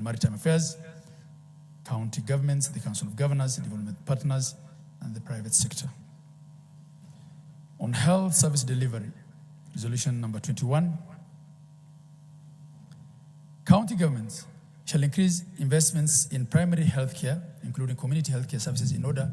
Maritime Affairs, county governments, the Council of Governors, development partners, and the private sector. On health service delivery, resolution number 21, county governments shall increase investments in primary health care, including community health care services, in order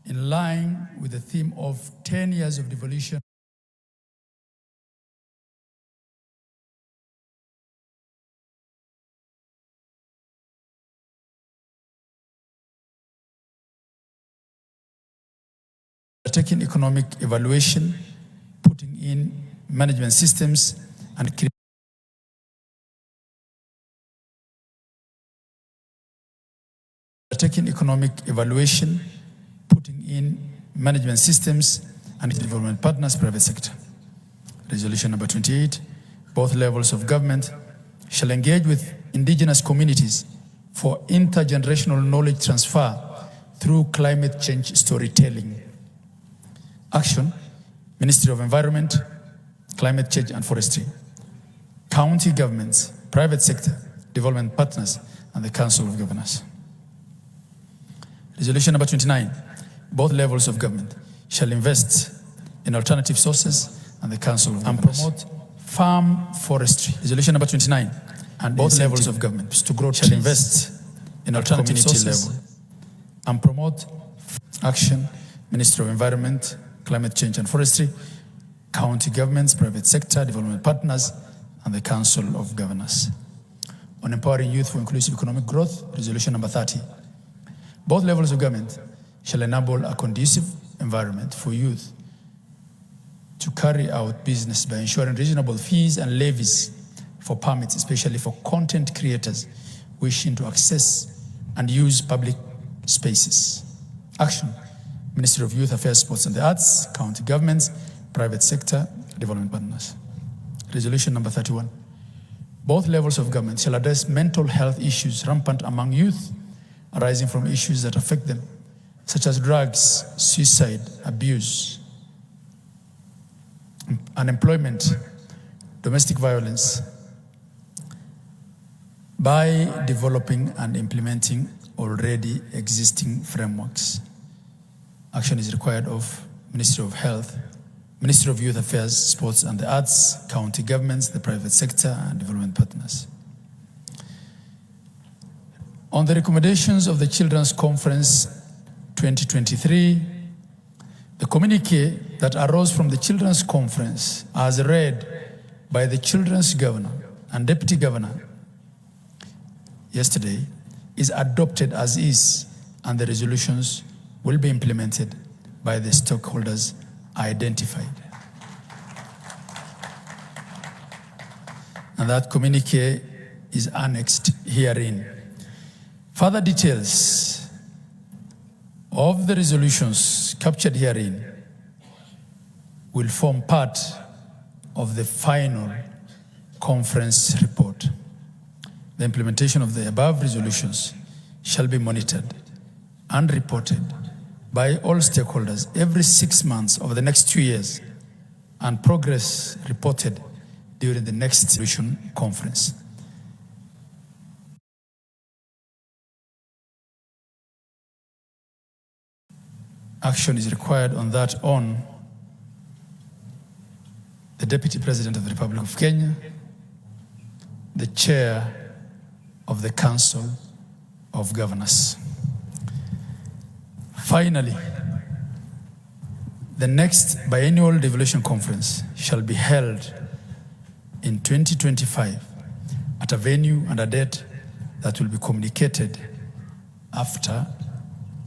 in line with the theme of 10 years of devolution, taking economic evaluation, putting in management systems, and taking economic evaluation, putting in management systems, and development partners, private sector. Resolution number 28, both levels of government shall engage with indigenous communities for intergenerational knowledge transfer through climate change storytelling. Action, Ministry of Environment, Climate Change and Forestry, county governments, private sector, development partners, and the Council of Governors. Resolution number 29, both levels of government shall invest in alternative sources and the Council of Governors. And promote farm forestry. Resolution number 29, and both levels of government to grow shall invest in alternative sources and promote action, Ministry of Environment, Climate Change and Forestry, county governments, private sector, development partners, and the Council of Governors. On empowering youth for inclusive economic growth, resolution number 30. Both levels of government shall enable a conducive environment for youth to carry out business by ensuring reasonable fees and levies for permits, especially for content creators wishing to access and use public spaces. Action, Ministry of Youth Affairs, Sports and the Arts, county governments, private sector, development partners. Resolution number 31. Both levels of government shall address mental health issues rampant among youth arising from issues that affect them, such as drugs, suicide, abuse, unemployment, domestic violence, by developing and implementing already existing frameworks. Action is required of Ministry of Health, Ministry of Youth Affairs, Sports and the Arts, county governments, the private sector, and development partners. On the recommendations of the Children's Conference 2023, the communique that arose from the Children's Conference, as read by the Children's Governor and Deputy Governor yesterday, is adopted as is, and the resolutions will be implemented by the stakeholders identified. And that communique is annexed herein. Further details of the resolutions captured herein will form part of the final conference report. The implementation of the above resolutions shall be monitored and reported by all stakeholders every 6 months over the next 2 years, and progress reported during the next resolution conference. Action is required on that on the Deputy President of the Republic of Kenya, the Chair of the Council of Governors. Finally, the next biennial devolution conference shall be held in 2025 at a venue and a date that will be communicated after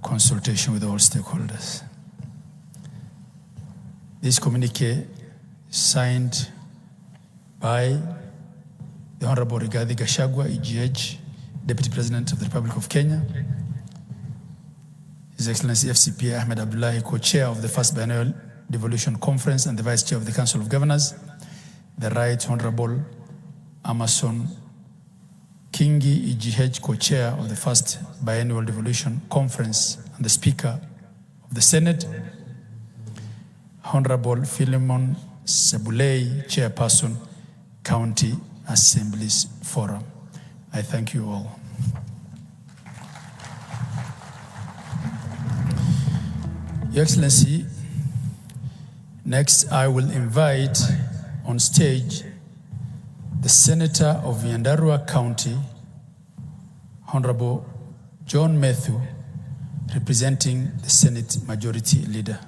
consultation with all stakeholders. This communique signed by the Honorable Rigathi Gachagua, EGH, Deputy President of the Republic of Kenya, His Excellency FCPA Ahmed Abdullahi, Co-Chair of the First Biennial Devolution Conference and the Vice Chair of the Council of Governors, the Right Honorable Amason Kingi, EGH, Co-Chair of the First Biennial Devolution Conference and the Speaker of the Senate, Honorable Philemon Sebulei, Chairperson, County Assemblies Forum. I thank you all. Your Excellency, next I will invite on stage the Senator of Nyandarua County, Honorable John Methu, representing the Senate Majority Leader.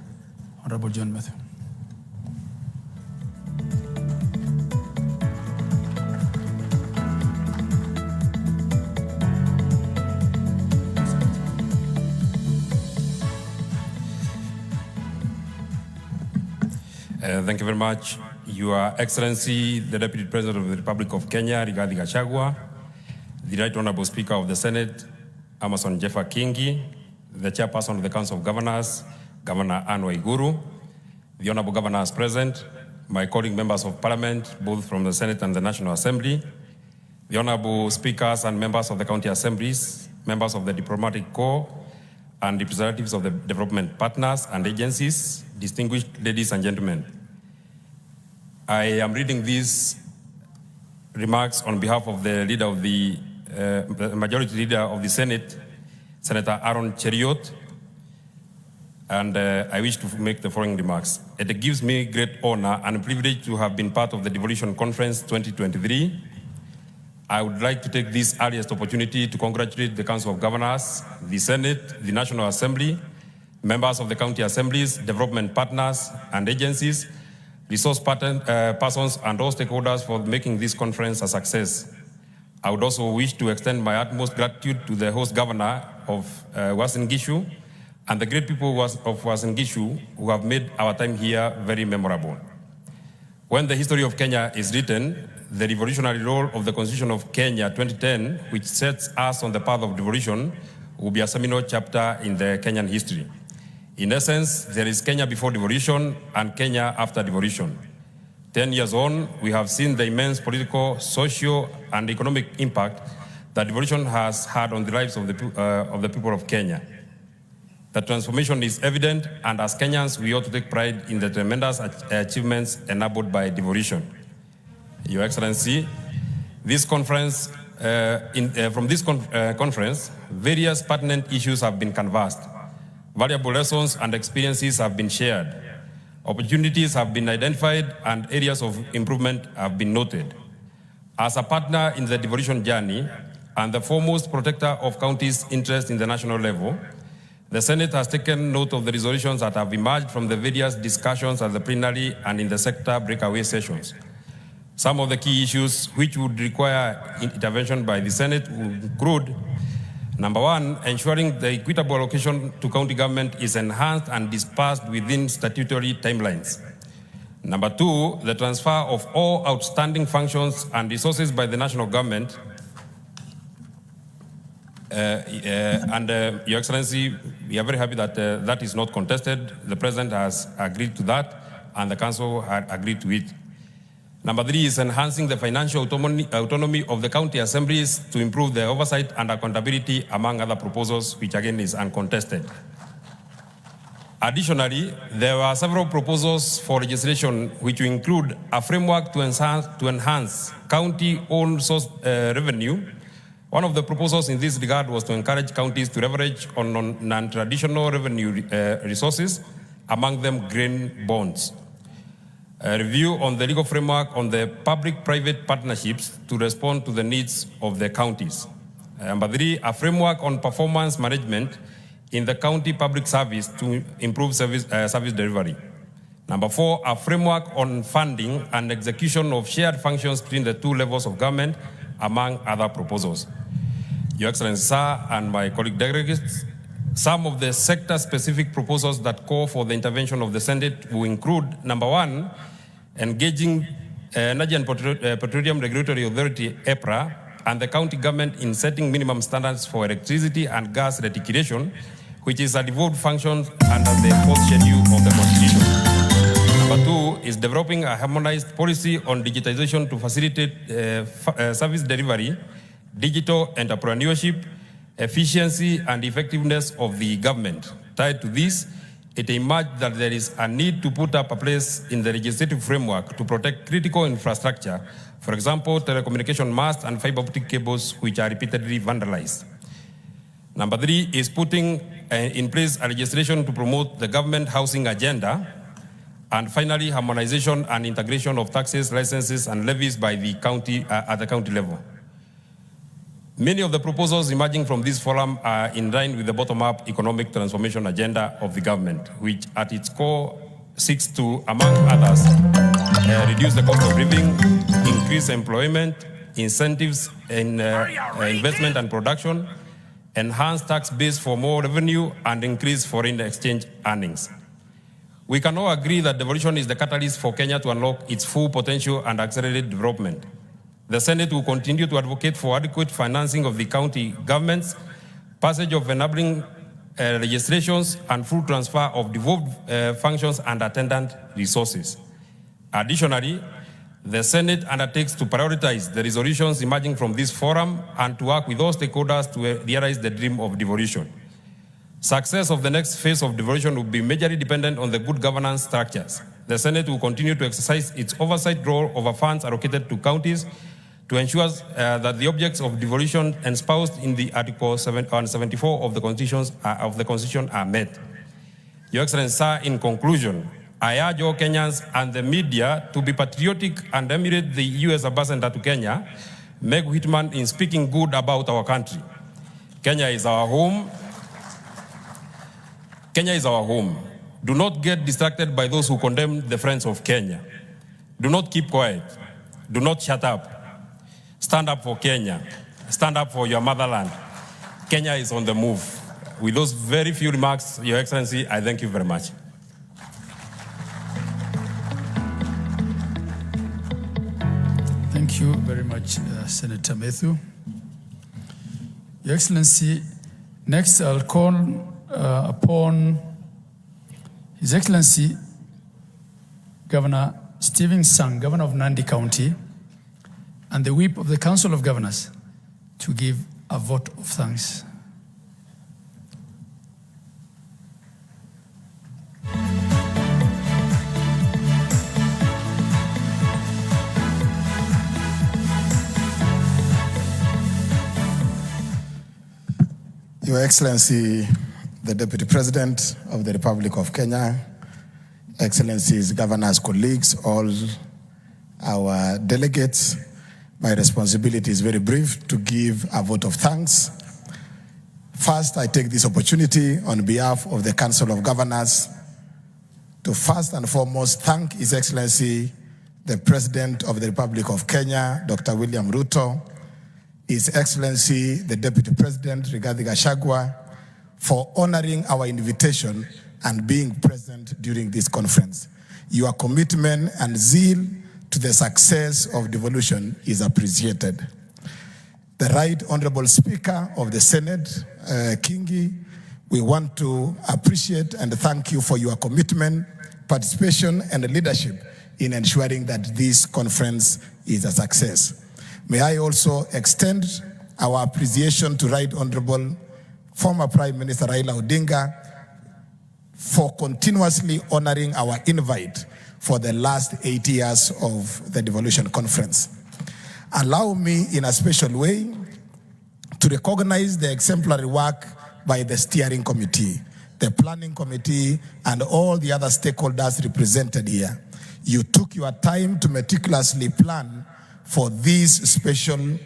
Honorable John Methu. Thank you very much. Your Excellency, the Deputy President of the Republic of Kenya, Rigathi Gachagua, the Right Honorable Speaker of the Senate, Amason Jeffa Kingi, the Chairperson of the Council of Governors, Governor Anne Waiguru, the Honorable Governors present, my colleague members of Parliament, both from the Senate and the National Assembly, the Honorable Speakers and members of the County Assemblies, members of the Diplomatic Corps, and representatives of the development partners and agencies, distinguished ladies and gentlemen. I am reading these remarks on behalf of the leader of the Majority Leader of the Senate, Senator Aaron Cheriot, and I wish to make the following remarks. It gives me great honor and privilege to have been part of the Devolution Conference 2023. I would like to take this earliest opportunity to congratulate the Council of Governors, the Senate, the National Assembly, members of the county assemblies, development partners and agencies, resource persons and all stakeholders for making this conference a success. I would also wish to extend my utmost gratitude to the host governor of Uasin Gishu and the great people of Uasin Gishu who have made our time here very memorable. When the history of Kenya is written, the revolutionary role of the Constitution of Kenya 2010, which sets us on the path of devolution, will be a seminal chapter in the Kenyan history. In essence, there is Kenya before devolution and Kenya after devolution. 10 years on, we have seen the immense political, social, and economic impact that devolution has had on the lives of the people of Kenya. The transformation is evident, and as Kenyans, we ought to take pride in the tremendous achievements enabled by devolution. Your Excellency, this conference, from this conference, various pertinent issues have been canvassed. Valuable lessons and experiences have been shared. Opportunities have been identified and areas of improvement have been noted. As a partner in the devolution journey, and the foremost protector of counties' interests in the national level, the Senate has taken note of the resolutions that have emerged from the various discussions at the plenary and in the sector breakaway sessions. Some of the key issues which would require intervention by the Senate would include: number one, ensuring the equitable allocation to county government is enhanced and dispersed within statutory timelines. Number two, the transfer of all outstanding functions and resources by the national government. Your Excellency, we are very happy that that is not contested. The President has agreed to that, and the Council had agreed to it. Number three is enhancing the financial autonomy of the county assemblies to improve the oversight and accountability, among other proposals, which again is uncontested. Additionally, there were several proposals for legislation which include a framework to enhance county-owned source revenue. One of the proposals in this regard was to encourage counties to leverage on non-traditional revenue resources, among them green bonds. A review on the legal framework on the public-private partnerships to respond to the needs of the counties. Number three, a framework on performance management in the county public service to improve service delivery. Number four, a framework on funding and execution of shared functions between the two levels of government, among other proposals. Your Excellency, sir, and my colleague delegates, some of the sector-specific proposals that call for the intervention of the Senate will include: number one, engaging Energy and Petroleum Regulatory Authority, EPRA, and the county government in setting minimum standards for electricity and gas reticulation, which is a devolved function under the 4th schedule of the Constitution. Number two is developing a harmonized policy on digitization to facilitate service delivery, digital entrepreneurship, efficiency, and effectiveness of the government. Tied to this, it emerged that there is a need to put up a place in the legislative framework to protect critical infrastructure, for example, telecommunication masts and fiber optic cables, which are repeatedly vandalized. Number three is putting in place a legislation to promote the government housing agenda. And finally, harmonization and integration of taxes, licenses, and levies by the county at the county level. Many of the proposals emerging from this forum are in line with the bottom-up economic transformation agenda of the government, which at its core seeks to, among others, reduce the cost of living, increase employment, incentives in investment and production, enhance tax base for more revenue, and increase foreign exchange earnings. We can all agree that devolution is the catalyst for Kenya to unlock its full potential and accelerate development. The Senate will continue to advocate for adequate financing of the county governments, passage of enabling legislations, and full transfer of devolved functions and attendant resources. Additionally, the Senate undertakes to prioritize the resolutions emerging from this forum and to work with all stakeholders to realize the dream of devolution. Success of the next phase of devolution will be majorly dependent on the good governance structures. The Senate will continue to exercise its oversight role over funds allocated to counties to ensure that the objects of devolution espoused in the Article 74 of the Constitution are met. Your Excellency, sir, in conclusion, I urge all Kenyans and the media to be patriotic and emulate the U.S. Ambassador to Kenya, Meg Whitman, in speaking good about our country. Kenya is our home. Kenya is our home. Do not get distracted by those who condemn the friends of Kenya. Do not keep quiet. Do not shut up. Stand up for Kenya. Stand up for your motherland. Kenya is on the move. With those very few remarks, Your Excellency, I thank you very much. Thank you very much, Senator Matthew. Your Excellency, next I'll call upon His Excellency Governor Stephen Sang, Governor of Nandi County, and the Whip of the Council of Governors to give a vote of thanks. Your Excellency, the Deputy President of the Republic of Kenya, Excellencies, governors, colleagues, all our delegates, My responsibility is very brief to give a vote of thanks. First, I take this opportunity on behalf of the Council of Governors to first and foremost thank His Excellency, the President of the Republic of Kenya, Dr. William Ruto, His Excellency, the Deputy President, Rigathi Gachagua, for honoring our invitation and being present during this conference. Your commitment and zeal to the success of devolution is appreciated. The Right Honorable Speaker of the Senate, Kingi, we want to appreciate and thank you for your commitment, participation, and leadership in ensuring that this conference is a success. May I also extend our appreciation to Right Honorable former Prime Minister Raila Odinga for continuously honoring our invite for the last 8 years of the Devolution Conference. Allow me in a special way to recognize the exemplary work by the steering committee, the planning committee, and all the other stakeholders represented here. You took your time to meticulously plan for this special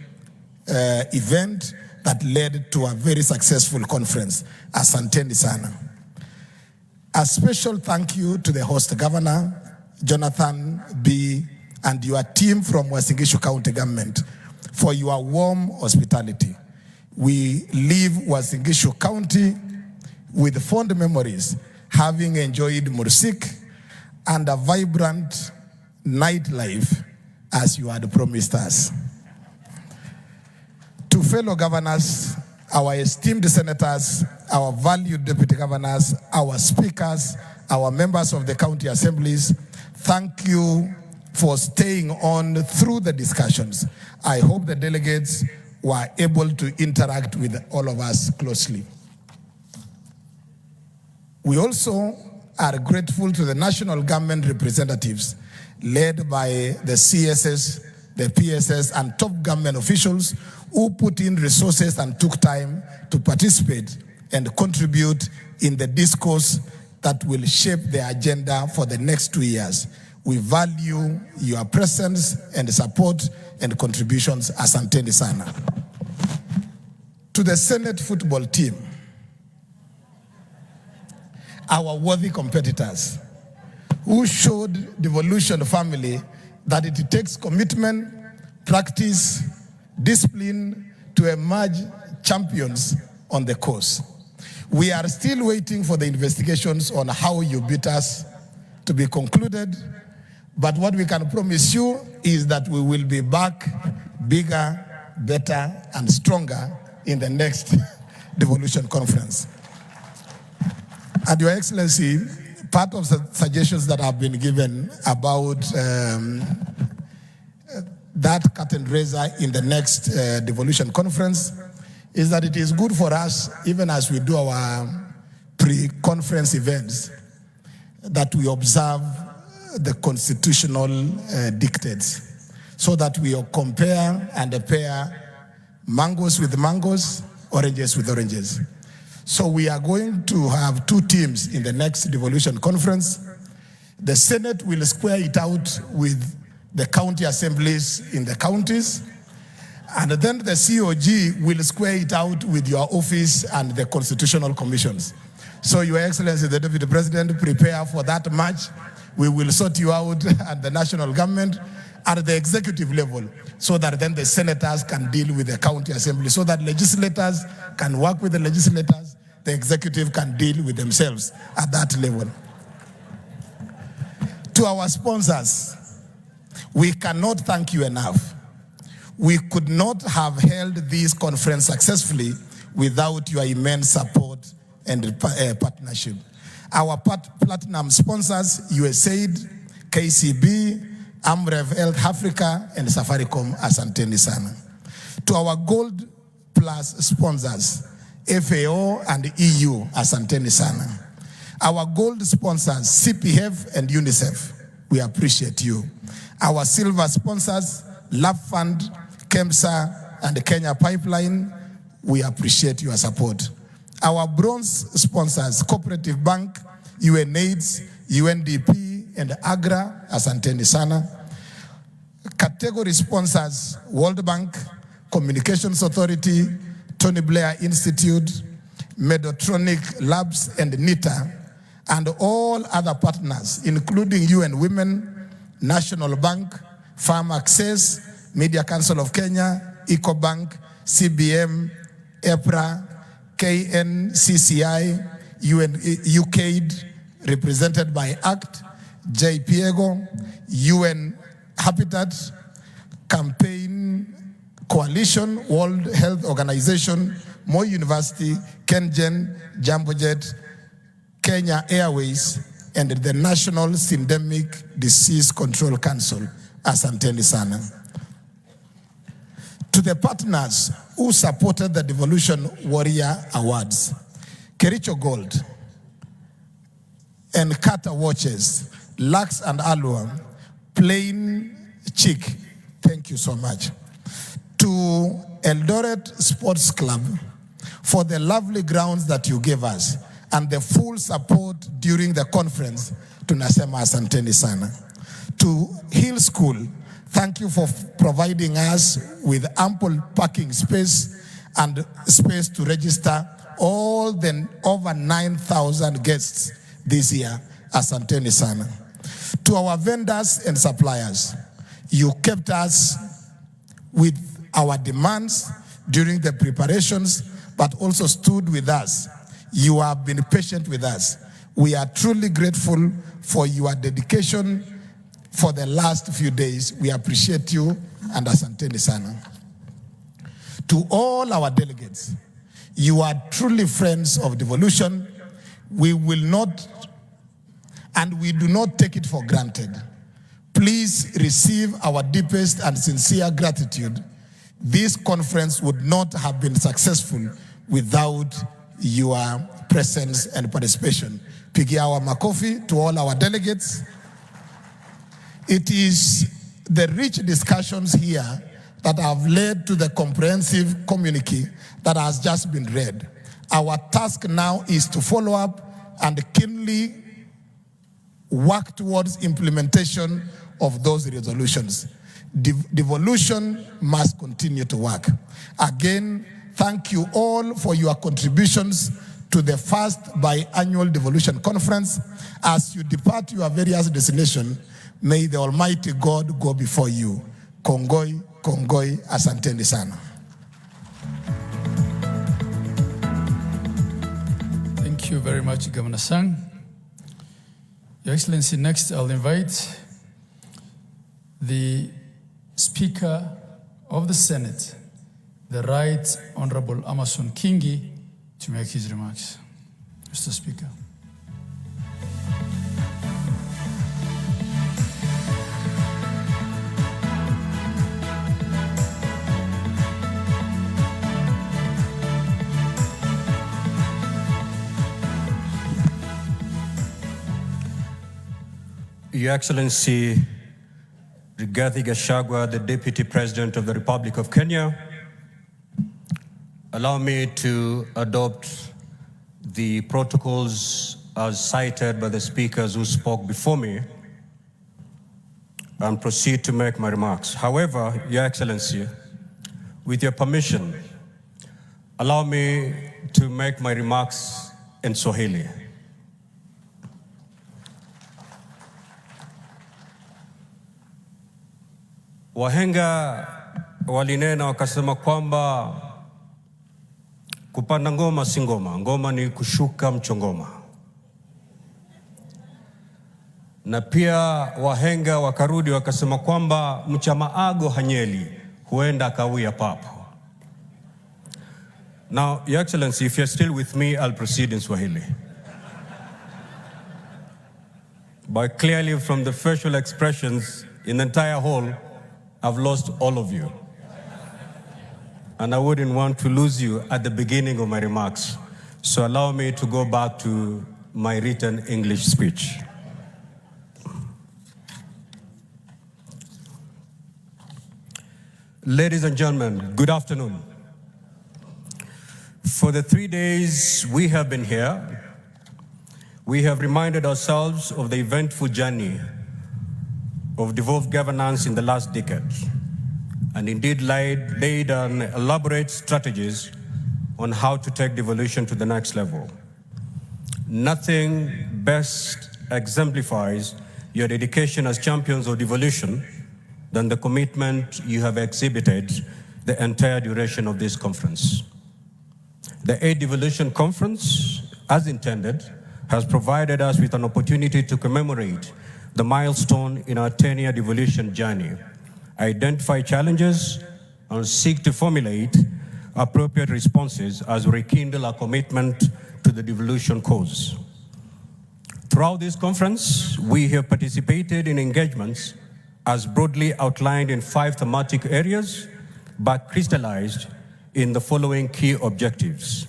event that led to a very successful conference. Asanteni sana. A special thank you to the host governor, Jonathan B., and your team from Uasin Gishu County Government for your warm hospitality. We leave Uasin Gishu County with fond memories, having enjoyed Mursik and a vibrant nightlife as you had promised us. To fellow governors, our esteemed senators, our valued deputy governors, our speakers, our members of the county assemblies, thank you for staying on through the discussions. I hope the delegates were able to interact with all of us closely. We also are grateful to the national government representatives led by the CSS, the PSS, and top government officials who put in resources and took time to participate and contribute in the discourse that will shape the agenda for the next 2 years. We value your presence and support and contributions. Asanteni sana. To the Senate football team, our worthy competitors, who showed Devolution family that it takes commitment, practice, discipline to emerge champions on the course. We are still waiting for the investigations on how you beat us to be concluded, but what we can promise you is that we will be back bigger, better, and stronger in the next Devolution Conference. And Your Excellency, part of the suggestions that have been given about that curtain raiser in the next Devolution Conference is that it is good for us, even as we do our pre-conference events, that we observe the constitutional dictates so that we compare and pair mangoes with mangoes, oranges with oranges. So we are going to have 2 teams in the next Devolution Conference. The Senate will square it out with the county assemblies in the counties, and then the COG will square it out with your office and the constitutional commissions. So Your Excellency, the Deputy President, prepare for that match. We will sort you out at the national government, at the executive level, so that then the senators can deal with the county assembly, so that legislators can work with the legislators, the executive can deal with themselves at that level. To our sponsors, we cannot thank you enough. We could not have held this conference successfully without your immense support and partnership. Our platinum sponsors, USAID, KCB, Amref Health Africa, and Safaricom, asanteni sana. To our Gold Plus sponsors, FAO and EU, asanteni sana. Our gold sponsors, CPF and UNICEF, we appreciate you. Our silver sponsors, Love Fund, KEMSA, and the Kenya Pipeline, we appreciate your support. Our bronze sponsors, Cooperative Bank, UNAIDS, UNDP, and AGRA, asanteni sana. Category sponsors: World Bank, Communications Authority, Tony Blair Institute, Medotronic Labs and NITA, and all other partners, including UN Women, National Bank, Farm Access, Media Council of Kenya, EcoBank, CBM, EPRA, KNCCI, UKAID, represented by ACT, JPIEGO, UN Habitat, Campaign Coalition, World Health Organization, Moi University, KenGen, Jambojet, Kenya Airways, and the National Syndemic Disease Control Council. Asanteni sana. To the partners who supported the Devolution Warrior Awards, Kericho Gold, and Carter Watches, Lux and Alua, Plain Chick, thank you so much. To Eldoret Sports Club for the lovely grounds that you gave us and the full support during the conference, tunasema asanteni sana. To Hill School, thank you for providing us with ample parking space and space to register all the over 9,000 guests this year. Asanteni sana. To our vendors and suppliers, you kept us with our demands during the preparations, but also stood with us. You have been patient with us. We are truly grateful for your dedication for the last few days. We appreciate you, and asanteni sana. To all our delegates, you are truly friends of Devolution. We will not, and we do not take it for granted. Please receive our deepest and sincere gratitude. This conference would not have been successful without your presence and participation. Pigia our makofi to all our delegates. It is the rich discussions here that have led to the comprehensive communique that has just been read. Our task now is to follow up and keenly work towards implementation of those resolutions. Devolution must continue to work. Again, thank you all for your contributions to the first biannual Devolution Conference. As you depart your various destinations, may the Almighty God go before you. Kongoi, Kongoi, asanteni sana. Thank you very much, Governor Sang. Your Excellency, next I'll invite the Speaker of the Senate, the Right Honorable Amason Kingi, to make his remarks. Mr. Speaker. Your Excellency, Rigathi Gachagua, the Deputy President of the Republic of Kenya, allow me to adopt the protocols as cited by the speakers who spoke before me and proceed to make my remarks. However, Your Excellency, with your permission, allow me to make my remarks in Swahili. Wahenga walinena wakasema kwamba kupanda ngoma si ngoma, ngoma ni kushuka mchongoma. Na pia wahenga wakarudi wakasema kwamba mchamaago hanyeli, huenda akawia papo. Now, Your Excellency, if you're still with me, I'll proceed in Swahili. But clearly from the facial expressions in the entire hall, I've lost all of you. And I wouldn't want to lose you at the beginning of my remarks. So allow me to go back to my written English speech. Ladies and gentlemen, good afternoon. For the 3 days we have been here, we have reminded ourselves of the eventful journey of devolved governance in the last decade, and indeed laid an elaborate strategies on how to take devolution to the next level. Nothing best exemplifies your dedication as champions of devolution than the commitment you have exhibited the entire duration of this conference. The 8th Devolution Conference, as intended, has provided us with an opportunity to commemorate the milestone in our 10-year devolution journey, identify challenges, and seek to formulate appropriate responses as we rekindle our commitment to the devolution cause. Throughout this conference, we have participated in engagements as broadly outlined in 5 thematic areas, but crystallized in the following key objectives.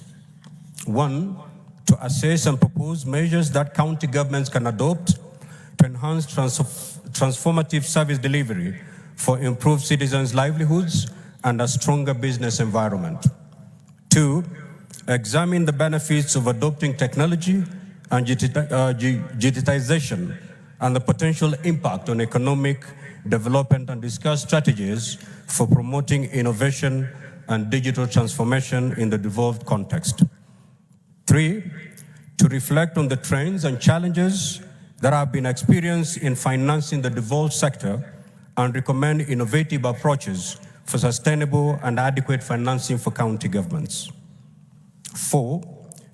1, to assess and propose measures that county governments can adopt to enhance transformative service delivery for improved citizens' livelihoods and a stronger business environment. 2, examine the benefits of adopting technology and digitization and the potential impact on economic development and discuss strategies for promoting innovation and digital transformation in the devolved context. 3, to reflect on the trends and challenges that have been experienced in financing the devolved sector and recommend innovative approaches for sustainable and adequate financing for county governments. 4,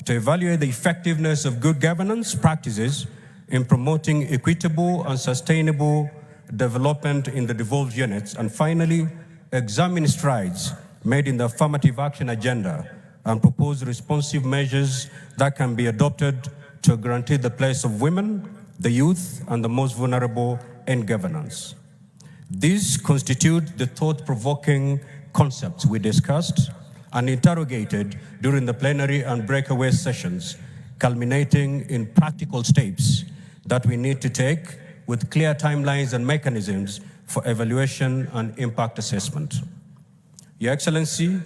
to evaluate the effectiveness of good governance practices in promoting equitable and sustainable development in the devolved units. And finally, examine strides made in the affirmative action agenda and propose responsive measures that can be adopted to guarantee the place of women, the youth, and the most vulnerable in governance. These constitute the thought-provoking concepts we discussed and interrogated during the plenary and breakaway sessions, culminating in practical steps that we need to take with clear timelines and mechanisms for evaluation and impact assessment. Your Excellency,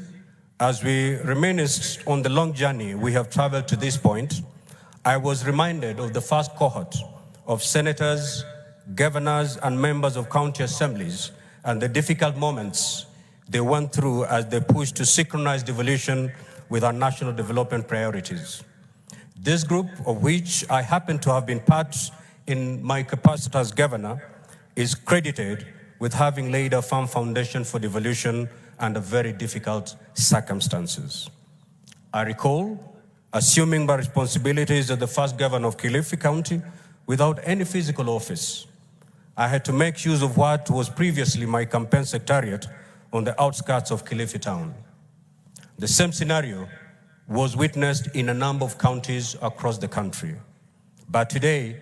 as we reminisce on the long journey we have traveled to this point, I was reminded of the first cohort of senators, governors, and members of county assemblies and the difficult moments they went through as they pushed to synchronize devolution with our national development priorities. This group, of which I happen to have been part in my capacity as governor, is credited with having laid a firm foundation for devolution under very difficult circumstances. I recall assuming my responsibilities as the first governor of Kilifi County without any physical office. I had to make use of what was previously my campaign secretariat on the outskirts of Kilifi town. The same scenario was witnessed in a number of counties across the country. But today,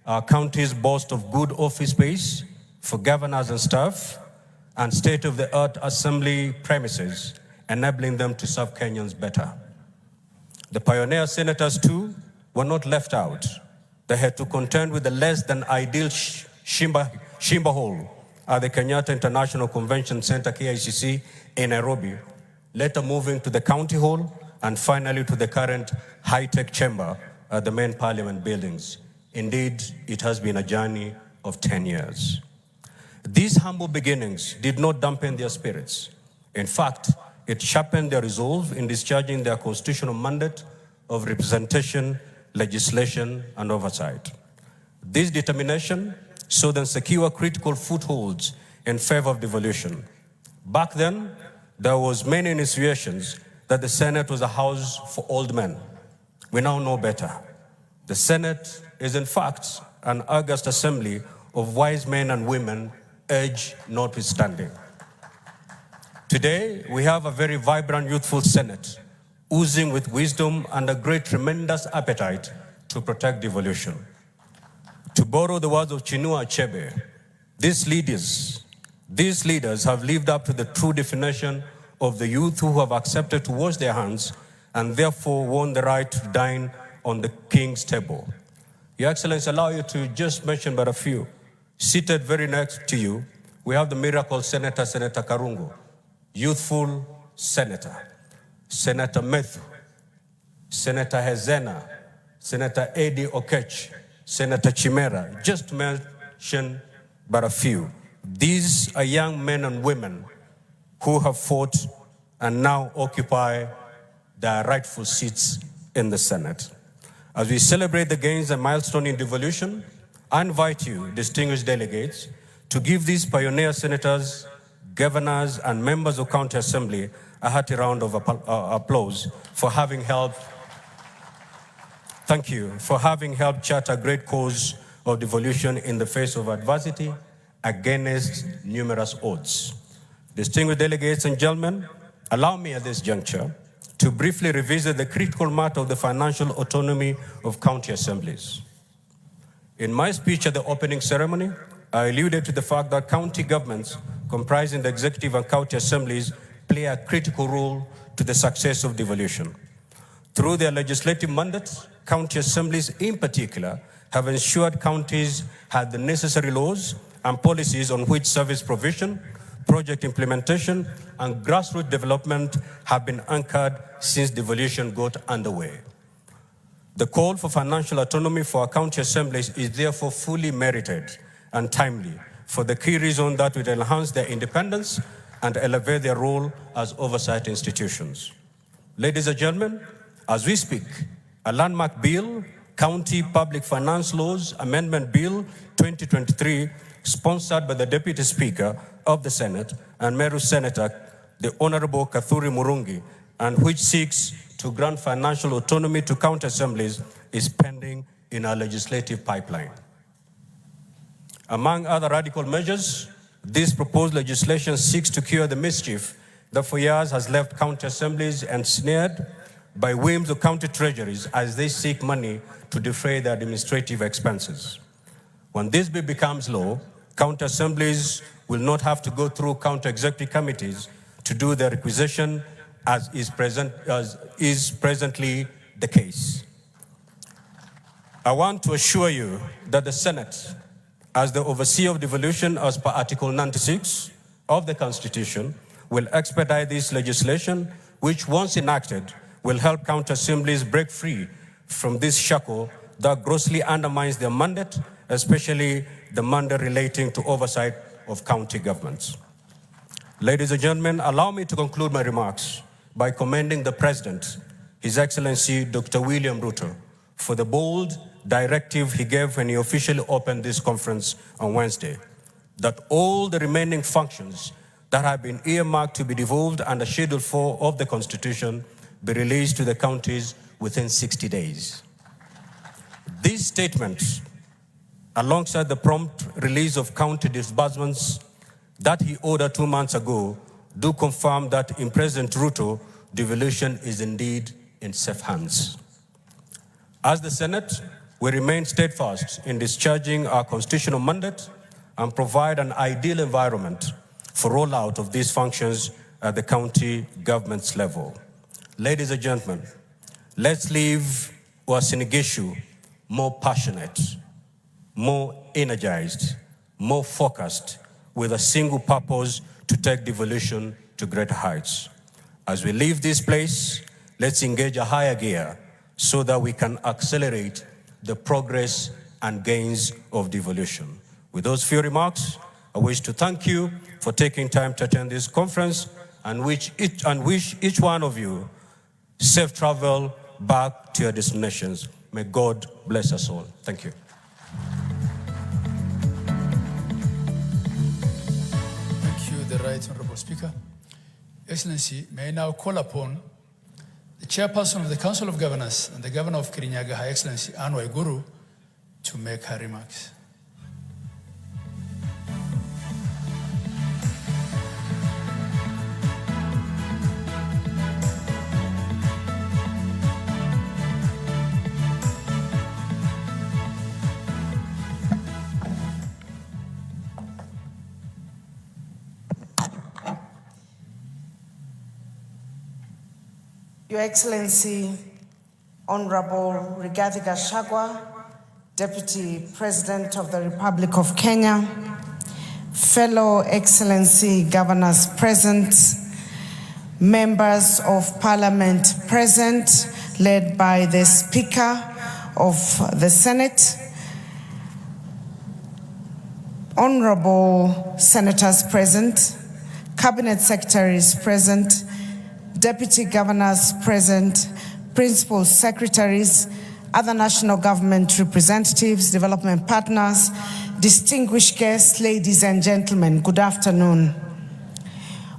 our counties boast of good office space for governors and staff and state-of-the-art assembly premises, enabling them to serve Kenyans better. The pioneer senators, too, were not left out. They had to contend with the less than ideal Shimba Hall at the Kenyatta International Convention Center, KICC, in Nairobi, later moving to the County Hall, and finally to the current high-tech chamber at the main parliament buildings. Indeed, it has been a journey of 10 years. These humble beginnings did not dampen their spirits. In fact, it sharpened their resolve in discharging their constitutional mandate of representation, legislation, and oversight. This determination saw them secure critical footholds in favor of devolution. Back then, there was many insinuations that the Senate was a house for old men. We now know better. The Senate is in fact an august assembly of wise men and women, age notwithstanding. Today, we have a very vibrant, youthful Senate, oozing with wisdom and a great, tremendous appetite to protect devolution. To borrow the words of Chinua Achebe, these leaders have lived up to the true definition of the youth who have accepted to wash their hands and therefore won the right to dine on the king's table. Your Excellency, allow you to just mention but a few. Seated very next to you, we have the miracle Senator, Senator Karungu, youthful senator, Senator Methu, Senator Hezena, Senator Eddie Okech, Senator Chimera, just to mention but a few. These are young men and women who have fought and now occupy their rightful seats in the Senate. As we celebrate the gains and milestone in devolution, I invite you, distinguished delegates, to give these pioneer senators, governors, and members of County Assembly a hearty round of applause for having helped. Thank you for having helped chart a great cause of devolution in the face of adversity against numerous odds. Distinguished delegates and gentlemen, allow me at this juncture to briefly revisit the critical matter of the financial autonomy of county assemblies. In my speech at the opening ceremony, I alluded to the fact that county governments comprising the executive and county assemblies play a critical role to the success of devolution. Through their legislative mandates, county assemblies in particular have ensured counties had the necessary laws and policies on which service provision, project implementation, and grassroots development have been anchored since devolution got underway. The call for financial autonomy for our county assemblies is therefore fully merited and timely for the key reason that it will enhance their independence and elevate their role as oversight institutions. Ladies and gentlemen, as we speak, a landmark bill, County Public Finance Laws Amendment Bill 2023, sponsored by the Deputy Speaker of the Senate and Meru Senator, the Honorable Kathuri Murungi, and which seeks to grant financial autonomy to county assemblies, is pending in our legislative pipeline. Among other radical measures, this proposed legislation seeks to cure the mischief that for years has left county assemblies ensnared by whims of county treasuries as they seek money to defray their administrative expenses. When this bill becomes law, county assemblies will not have to go through county executive committees to do their requisition as is presently the case. I want to assure you that the Senate, as the overseer of devolution as per Article 96 of the Constitution, will expedite this legislation, which once enacted will help county assemblies break free from this shackle that grossly undermines their mandate, especially the mandate relating to oversight of county governments. Ladies and gentlemen, allow me to conclude my remarks by commending the President, His Excellency Dr. William Ruto, for the bold directive he gave when he officially opened this conference on Wednesday, that all the remaining functions that have been earmarked to be devolved under Schedule 4 of the Constitution be released to the counties within 60 days. These statements, alongside the prompt release of county disbursements that he ordered 2 months ago, do confirm that in President Ruto, devolution is indeed in safe hands. As the Senate, we remain steadfast in discharging our constitutional mandate and provide an ideal environment for rollout of these functions at the county government's level. Ladies and gentlemen, let's leave Uasin Gishu more passionate, more energized, more focused, with a single purpose to take devolution to greater heights. As we leave this place, let's engage a higher gear so that we can accelerate the progress and gains of devolution. With those few remarks, I wish to thank you for taking time to attend this conference and wish each one of you safe travel back to your destinations. May God bless us all. Thank you. Thank you, the Right Honorable Speaker. Excellency, may I now call upon the Chairperson of the Council of Governors and the Governor of Kirinyaga, Her Excellency Anne Waiguru, to make her remarks. Your Excellency, Honorable Rigathi Gachagua, Deputy President of the Republic of Kenya, fellow Excellency Governors present, members of Parliament present, led by the Speaker of the Senate, honorable senators present, cabinet secretaries present, deputy governors present, principal secretaries, other national government representatives, development partners, distinguished guests, ladies and gentlemen, good afternoon.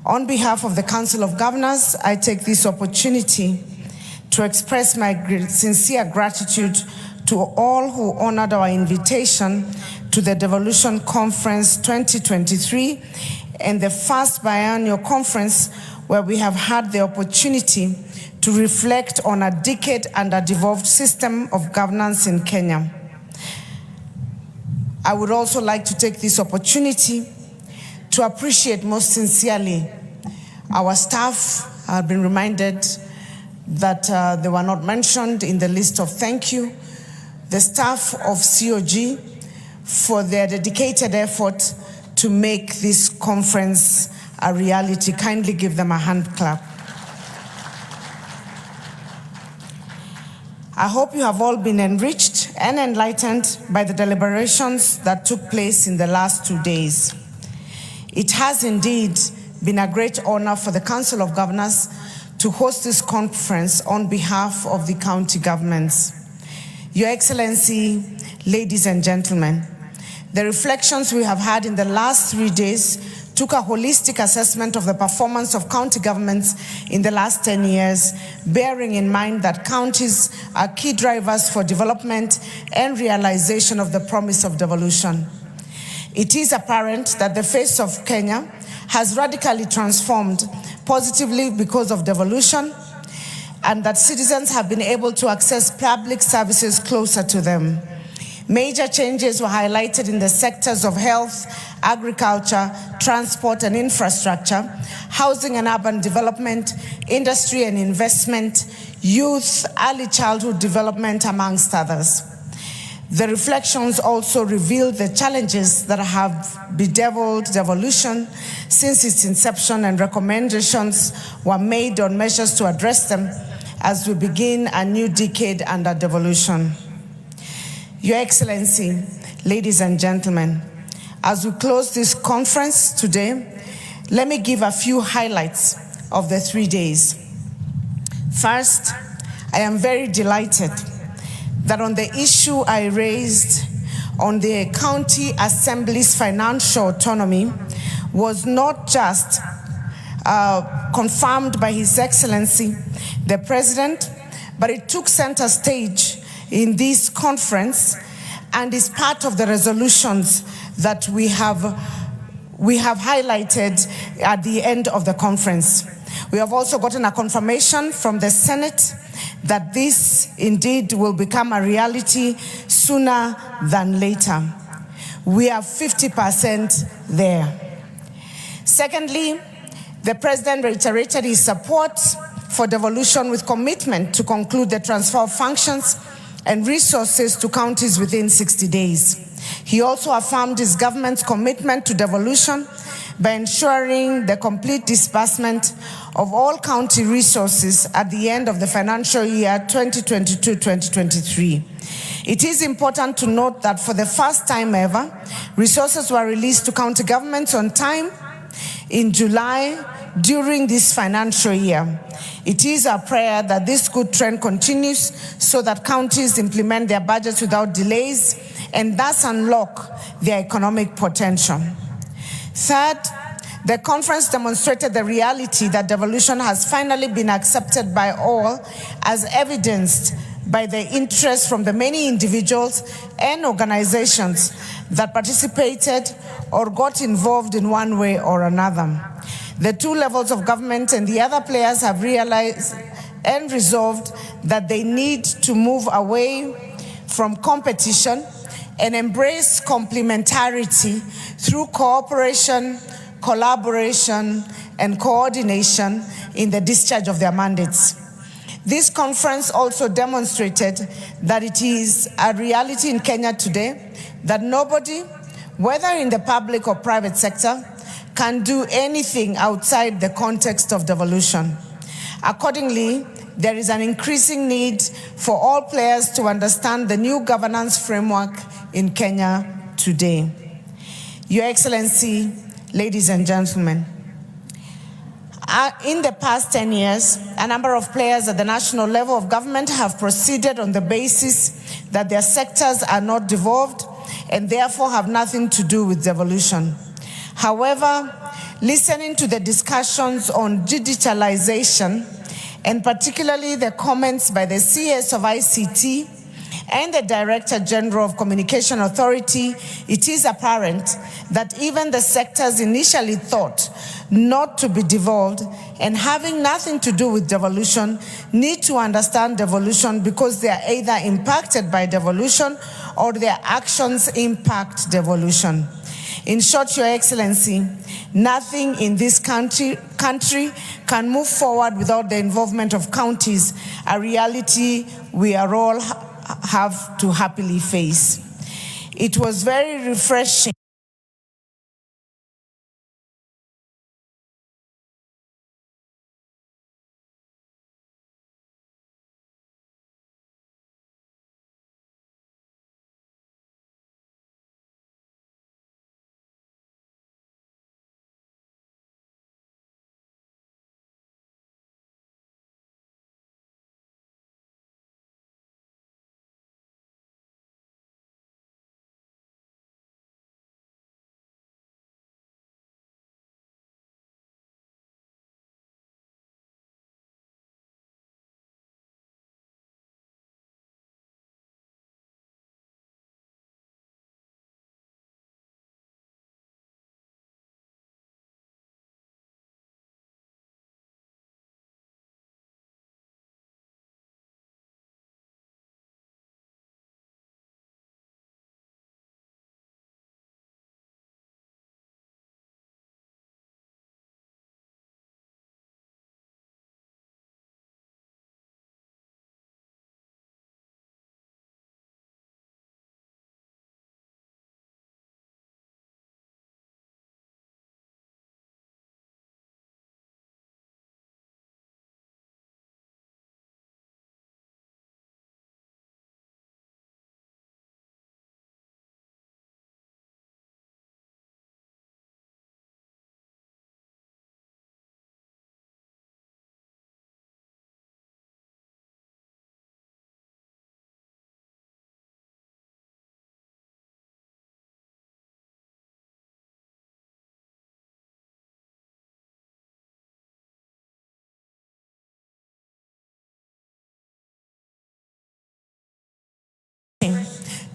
On behalf of the Council of Governors, I take this opportunity to express my sincere gratitude to all who honored our invitation to the Devolution Conference 2023 and the first biannual conference where we have had the opportunity to reflect on a decade and a devolved system of governance in Kenya. I would also like to take this opportunity to appreciate most sincerely our staff. I've been reminded that they were not mentioned in the list of thank you. The staff of COG for their dedicated effort to make this conference a reality. Kindly give them a hand clap. I hope you have all been enriched and enlightened by the deliberations that took place in the last 2 days. It has indeed been a great honor for the Council of Governors to host this conference on behalf of the county governments. Your Excellency, ladies and gentlemen, the reflections we have had in the last 3 days took a holistic assessment of the performance of county governments in the last 10 years, bearing in mind that counties are key drivers for development and realization of the promise of devolution. It is apparent that the face of Kenya has radically transformed positively because of devolution, and that citizens have been able to access public services closer to them. Major changes were highlighted in the sectors of health, agriculture, transport and infrastructure, housing and urban development, industry and investment, youth, early childhood development, amongst others. The reflections also revealed the challenges that have bedeviled devolution since its inception, and recommendations were made on measures to address them as we begin a new decade under devolution. Your Excellency, ladies and gentlemen, as we close this conference today, let me give a few highlights of the 3 days. First, I am very delighted that on the issue I raised on the county assembly's financial autonomy was not just confirmed by His Excellency, the President, but it took center stage in this conference and is part of the resolutions that we have highlighted at the end of the conference. We have also gotten a confirmation from the Senate that this indeed will become a reality sooner than later. We are 50% there. Secondly, the President reiterated his support for devolution with commitment to conclude the transfer of functions and resources to counties within 60 days. He also affirmed his government's commitment to devolution by ensuring the complete disbursement of all county resources at the end of the financial year 2022-2023. It is important to note that for the first time ever, resources were released to county governments on time in July during this financial year. It is our prayer that this good trend continues so that counties implement their budgets without delays and thus unlock their economic potential. Third, the conference demonstrated the reality that devolution has finally been accepted by all, as evidenced by the interest from the many individuals and organizations that participated or got involved in one way or another. The two levels of government and the other players have realized and resolved that they need to move away from competition and embrace complementarity through cooperation, collaboration, and coordination in the discharge of their mandates. This conference also demonstrated that it is a reality in Kenya today that nobody, whether in the public or private sector, can do anything outside the context of devolution. Accordingly, there is an increasing need for all players to understand the new governance framework in Kenya today. Your Excellency, ladies and gentlemen, in the past 10 years, a number of players at the national level of government have proceeded on the basis that their sectors are not devolved and therefore have nothing to do with devolution. However, listening to the discussions on digitalization, and particularly the comments by the CS of ICT and the Director General of Communication Authority, it is apparent that even the sectors initially thought not to be devolved and having nothing to do with devolution need to understand devolution because they are either impacted by devolution or their actions impact devolution. In short, Your Excellency, nothing in this country can move forward without the involvement of counties, a reality we are all have to happily face. It was very refreshing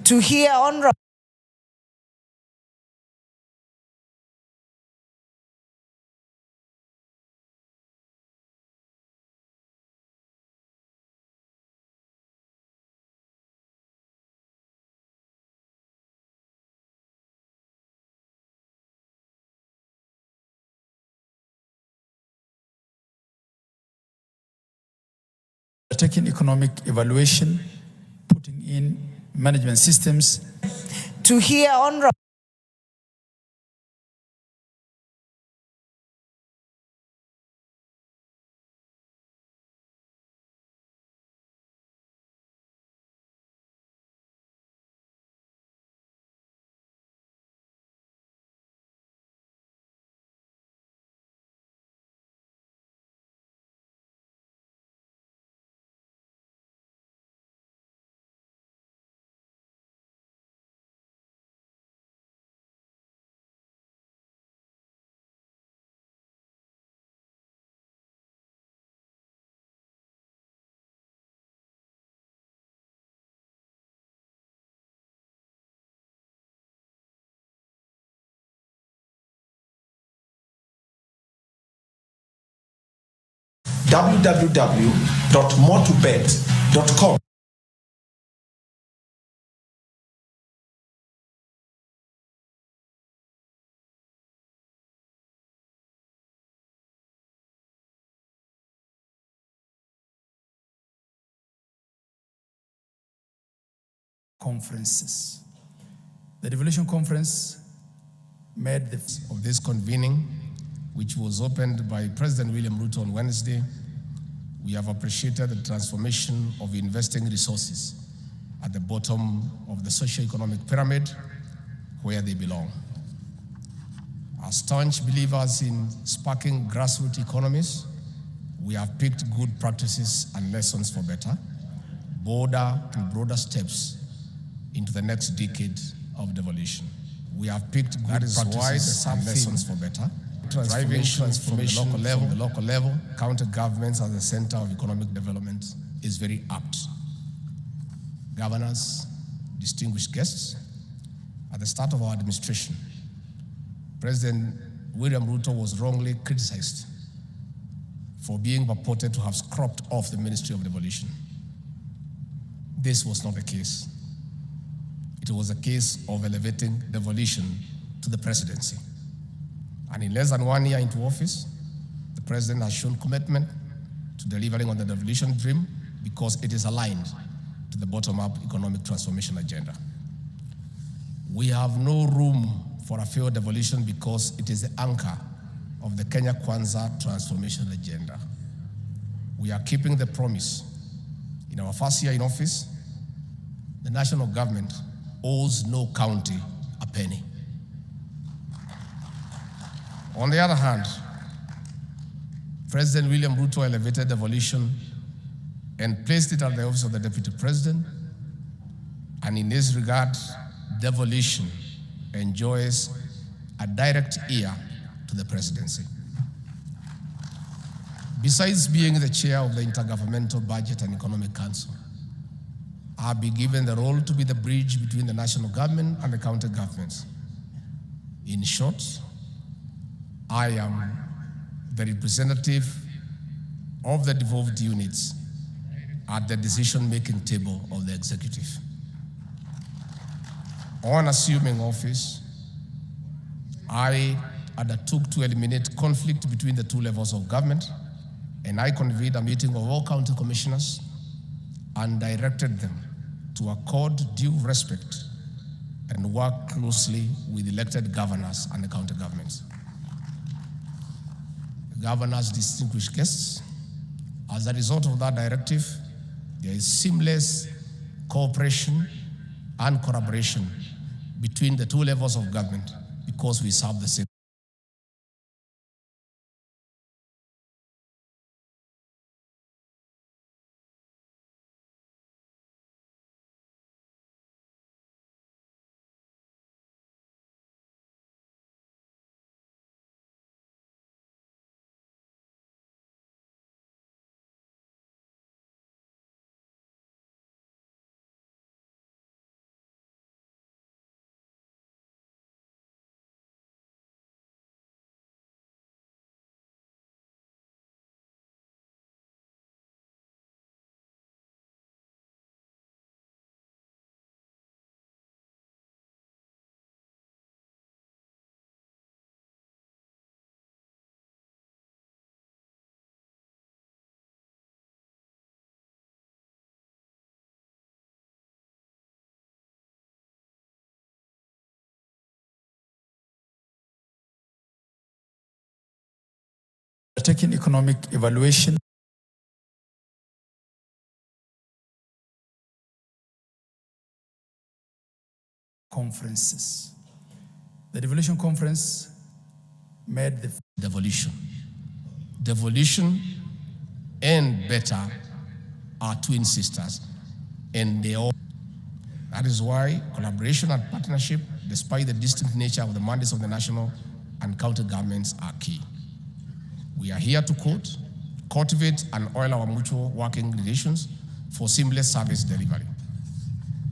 to hear Honorable Taking economic evaluation, putting in management systems. to hear Honorable www.motobet.com. Conferences. The Devolution Conference made of this convening, which was opened by President William Ruto on Wednesday. We have appreciated the transformation of investing resources at the bottom of the socio-economic pyramid where they belong. As staunch believers in sparking grassroots economies, we have picked good practices and lessons for better, bolder and broader steps into the next decade of devolution. We have picked good practices and lessons for better, driving transformation from the local level. County governments as the center of economic development is very apt. Governors, distinguished guests, at the start of our administration, President William Ruto was wrongly criticized for being purported to have scrubbed off the Ministry of Devolution. This was not the case. It was a case of elevating devolution to the presidency. And in less than 1 year into office, the president has shown commitment to delivering on the devolution dream because it is aligned to the bottom-up economic transformation agenda. We have no room for a failed devolution because it is the anchor of the Kenya Kwanza transformation agenda. We are keeping the promise. In our first year in office, the national government owes no county a penny. On the other hand, President William Ruto elevated devolution and placed it at the office of the Deputy President, and in this regard, devolution enjoys a direct ear to the presidency. Besides being the chair of the Intergovernmental Budget and Economic Council, I've been given the role to be the bridge between the national government and the county governments. In short, I am the representative of the devolved units at the decision-making table of the executive. On assuming office, I undertook to eliminate conflict between the two levels of government, and I convened a meeting of all county commissioners and directed them to accord due respect and work closely with elected governors and the county governments. Governors, distinguished guests, as a result of that directive, there is seamless cooperation and collaboration between the two levels of government because we serve the same. Taking economic evaluation conferences. The Devolution Conference made the devolution. Devolution and better are twin sisters, and they all. That is why collaboration and partnership, despite the distinct nature of the mandates of the national and county governments, are key. We are here to cultivate and oil our mutual working relations for seamless service delivery.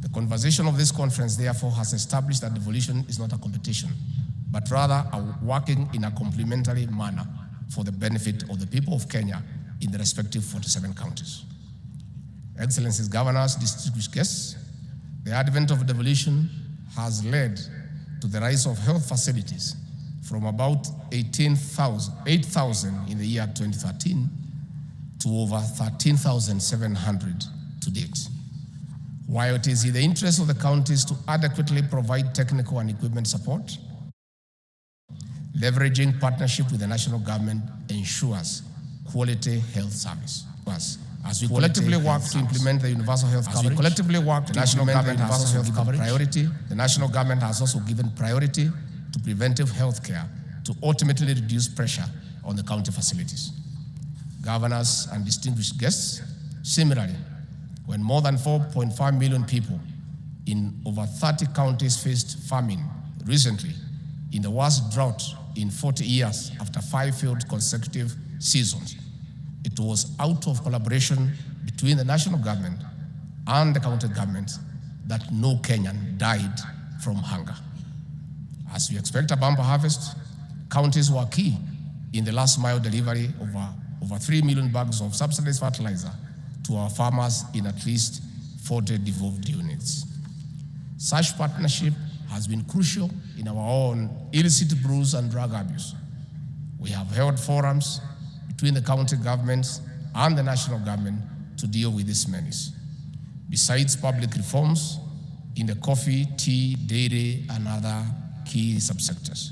The conversation of this conference, therefore, has established that devolution is not a competition, but rather working in a complementary manner for the benefit of the people of Kenya in the respective 47 counties. Excellencies, governors, distinguished guests, the advent of devolution has led to the rise of health facilities from about 8,000 in the year 2013 to over 13,700 to date. While it is in the interest of the counties to adequately provide technical and equipment support, leveraging partnership with the national government ensures quality health service. As we collectively work to implement the universal health coverage, the national government has also given priority. The national government has also given priority to preventive health care to ultimately reduce pressure on the county facilities. Governors and distinguished guests, similarly, when more than 4.5 million people in over 30 counties faced famine recently, in the worst drought in 40 years after 5 failed consecutive seasons, it was out of collaboration between the national government and the county government that no Kenyan died from hunger. As we expect a bumper harvest, counties were key in the last mile delivery of over 3 million bags of subsidized fertilizer to our farmers in at least 40 devolved units. Such partnership has been crucial in our own illicit brews and drug abuse. We have held forums between the county governments and the national government to deal with this menace. Besides public reforms in the coffee, tea, dairy, and other key subsectors.